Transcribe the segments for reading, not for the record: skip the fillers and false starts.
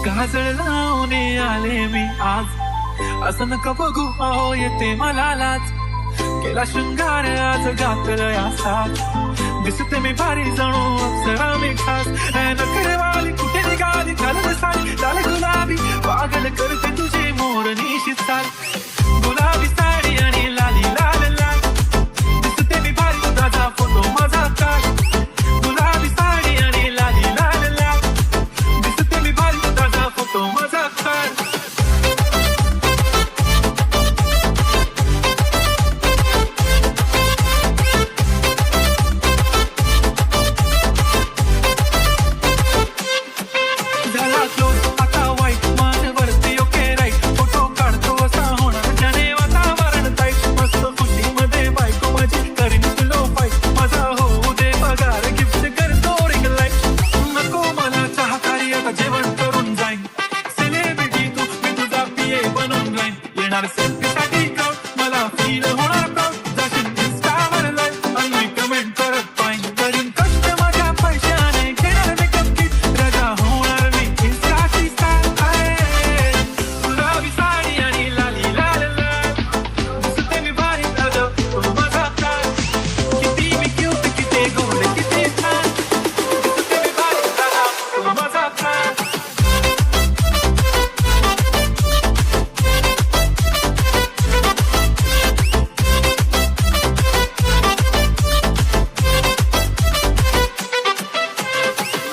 काजळ लावून आले मी आज, असं नका बघू अहो येते मला लाज. केला शृंगार आज घातलं या साथ, दिसते मी भारी जणू अप्सरा मी खास. नखरेवाली कुठे निघाली घालत साडी लाल गुलाबी, पागल करते तुझे मोरनीशी चाल. गुलाबी साडी आणि लाली लाल लाल, दिसते मी भारी तुझा फोटो माझा काढ. गुलाबी साडी आणि लाली लाल लाल, दिसते मी भारी तुझा फोटो माझा काढ.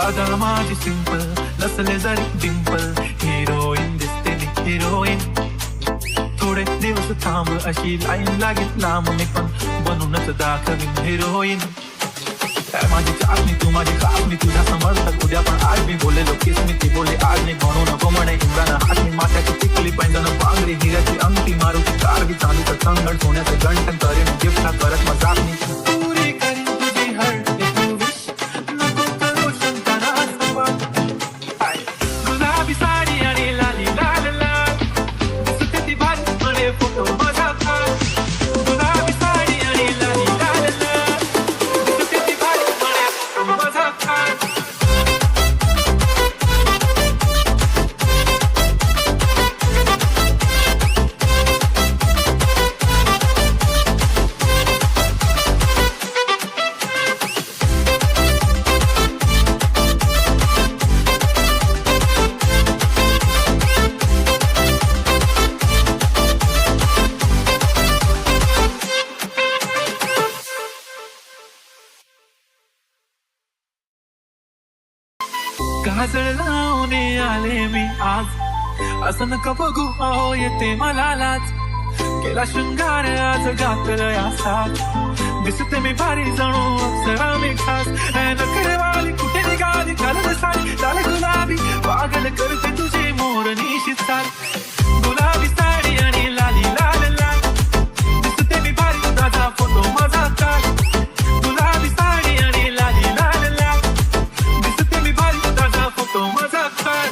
अदा माझी सिंपल नसले जरी डिंपल, हिरोईन दिसते मी हिरोईन. थोडे दिवस थांब अशी लाईन लागेल लांब, मी पण बनूनच दाखवीन हिरोईन. माझी चाचणी तू माझी खासणी, तुझ्या समर्थक उद्या पण आज मी बोलेलो किसमी. ती बोले आज नाही म्हणू नको म्हणे इंद्राना हात. मी माथ्याची टिकली पैंजण पांगरी हिऱ्याची अंगठी, मारुती कार बी चालू तर संगण सोन्याचं गंठन करेन गिफ्ट करत मजाक मी. पुरी करीन तुझी हर्ट काजळ लावून आले मी आज, असं नका बघू अहो येते मला लाज. केला शृंगार आज घातलं या साथ, दिसते मी भारी जणू अप्सरा मी खास. नखरेवाली कुठे निघाली घालत साडी लाल गुलाबी, पागल करते तुझे मोरनीशी चाल. गुलाबी साडी आणि लाली लाल लाल, दिसते मी भारी तुझा फोटो माझा काढ. गुलाबी साडी आणि लाली लाल लाल, दिसते मी भारी तुझा फोटो माझा काढ.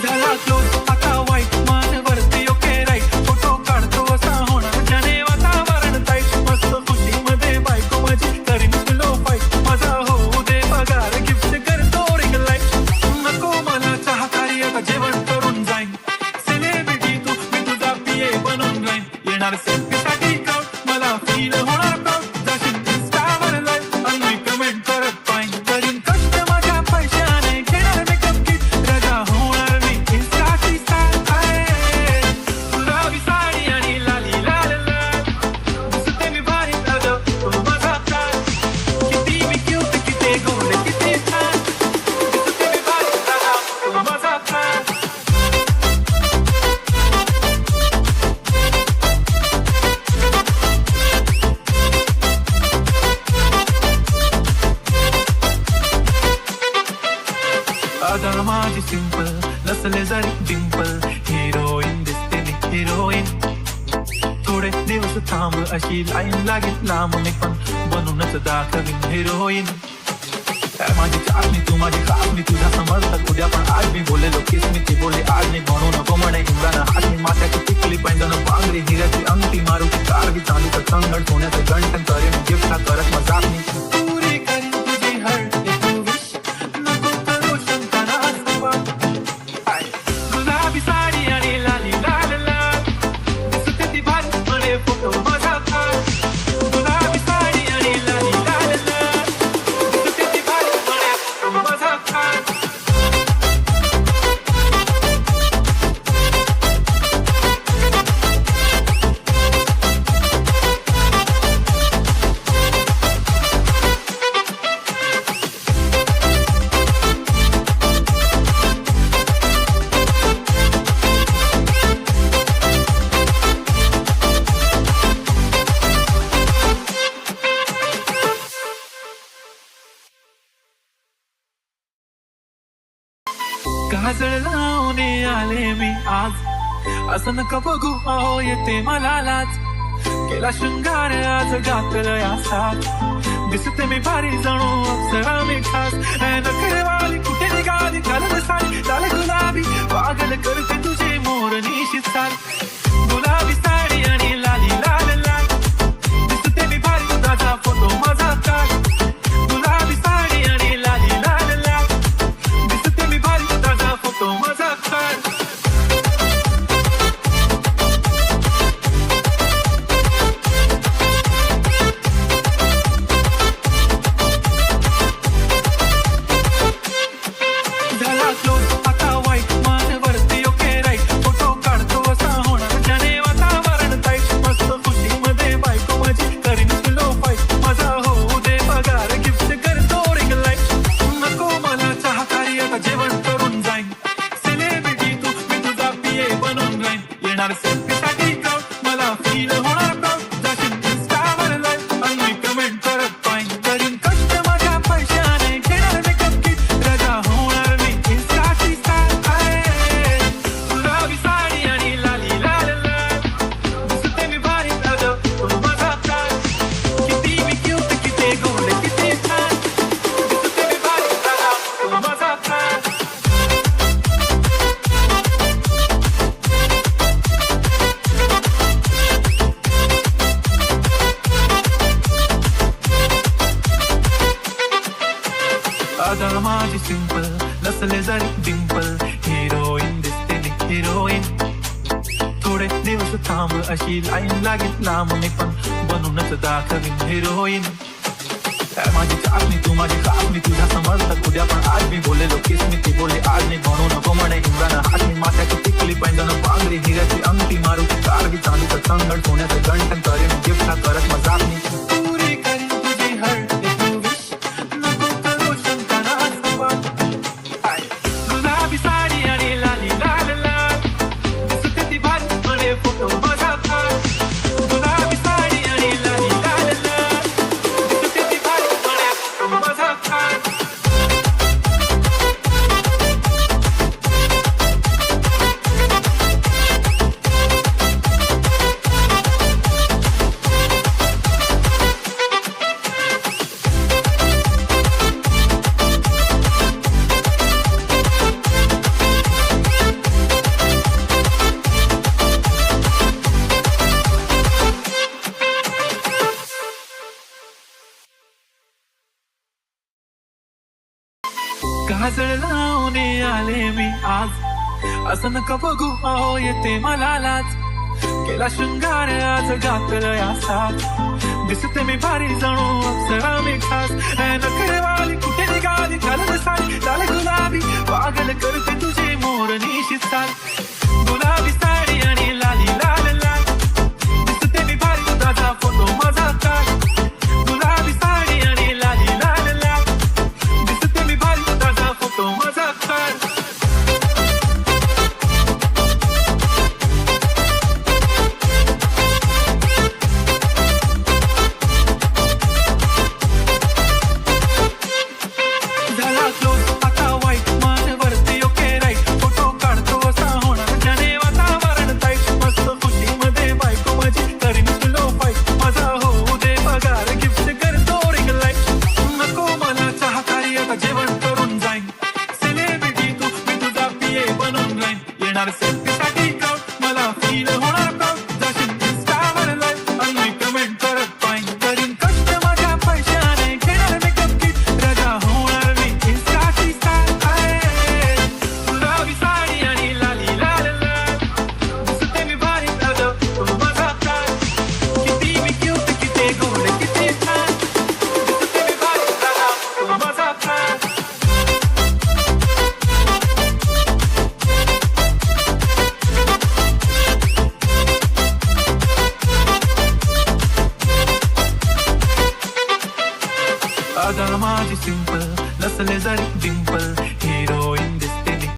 झाला क्लोज आता वाईट मान वरती ओके राईट, फोटो काढतो असा होणार ज्याने वातावरण टाईट. मस्त खुशीमध्ये बायको माझी करीन तुलो फाईट, माझा होऊ दे पगार गिफ्ट करतो रिंग लाईट. नको मला चहाकारी आता जेवण करून जाईन, सेलिब्रिटी तू मी तुझा पिये बनून राहीन. येणार सेल्फीसाठी क्राऊड मला फील होणार प्राऊड, जाशील इंस्टावर लाईव्ह आणि कमेंट करत पाहिन. करीन कष्ट माझ्या पैशाने घेणार मेकअप किट, रजा होणार मी इंस्टाची स्टार. गुलाबी साडी आणि लाली लाल लाल, दिसते मी भारी दादा तू माझा काढ. किती मी क्यूट किती गोड किती छान, दिसते मी भारी दादा तू माझा काढ. अदा माझी सिंपल नसले जरी डिंपल, हिरोईन दिसते मी हिरोईन. थोडे दिवस थांब अशी लाईन लागेल लांब, मी पण बनूनच दाखवीन हिरोईन. माझी चाचणी तू माझी खासणी, तुझ्या समर्थक उद्या पण आज मी बोलेलो किसमी. ती बोले आज नाही म्हणू नको म्हणे इंद्राना हात. मी माथ्याची टिकली चालू तर संगड सोन्याचं गंठन करेन गिफ्टला करत मजाक मी पुरी करीन तुझी हर एक विश नको करू शंका नाचवा गुलाबी साडी आणि लाली लाल लाल दिसते ती भारी म्हणे फोटो माझा काढ गुलाबी साडी आणि लाली लाल लाल दिसते ती भारी म्हणे फोटो माझा काढ काजळ लावणे आले मी आज असं नका बघू अहो येते मला लाज केला शृंगार आज घातलं या साथ दिसते मी भारी जणू अप्सरा मी खास नखरेवाली कुठे निघाली कलर साडी लाल गुलाबी पागल करते तुझे मोर निशित साल गुलाबी साडी आणि लाली लाल लाल दिसते मी भारी तुझा फोटो माझा काढ गुलाबी साडी आणि लाली लाल लाल दिसते मी भारी तुझा फोटो माझा काढ झाला क्लोज आता वाईट मान वरती ओके राईट फोटो काढतो असा होणार ज्याने वातावरण ताईट मस्त खुशीमध्ये बायको माझी करीन तुलो फाईट माझा होऊ दे पगार गिफ्ट करतो रिंग लाईट नको मला चहा कारी आता जेवण करून जाईन सेलिब्रिटी तू मी तुझा पिये बनून राहीन येणार सेल्फीसाठी क्राऊड मला फील होणार प्राऊड जाशील इंस्टावर लाईव्ह आणि कमेंट करत पाईन करीन कष्ट माझ्या पैशाने घेणार मेकअप किट रजा होणार मी इंस्टाची स्टार आहे गुलाबी साडी आणि लाली लाल लाल दिसते मी भारी दादा तो माझा प्राण किती मी क्यूट किती गोड किती छान दिसते मी भारी दादा तो माझा प्राण अदा माझी सिंपल नसले जरी डिंपल हिरोईन दिसते मी हिरोईन थोडे दिवस थांब अशी लाईन लागेल लांब मी पण बनूनच दाखवीन हिरोईन माझी चाचणी तू माझी कापणी तुझ्या समजतात उद्या पण आज मी बोलेलो किस मी ती बोलली आज मी म्हणू नको म्हणे इम्रान हात मी माथ्याची टिकली पैंजण पांगरी हिऱ्याची अंगठी मारुती कारवी चालू तर संगड सोन्याचं गंठन करेन गिफ्टला करत मजाक मी पुरी करीन तुझी हर एक विश नको करू शंका नाचवा गुलाबी साडी आणि लाली लाल लाल दिसते ती भारी म्हणे फोटो माझा काढ गुलाबी साडी आणि लाली लाल लाल दिसते ती भारी म्हणे फोटो माझा काढ काजळ लावणे आले मी आज असं नका बघू अहो येते मला लाज केला शृंगार आज घातलं या साथ दिसते मी भारी जणू अप्सरा मी खास नखरेवाली कुठे निघाली कलर साडी लाल गुलाबी पागल करते तुझे मोर निशित साल गुलाबी साडी आणि लाली लाल लाल दिसते मी भारी तुझा फोटो माझा काढ गुलाबी साडी आणि लाली लाल लाल दिसते मी भारी तुझा फोटो माझा काढ झाला क्लोज आता वाईट मान वरती ओके राईट फोटो काढतो असा होणार ज्याने वातावरण सिंपल नसले जरी डिंपल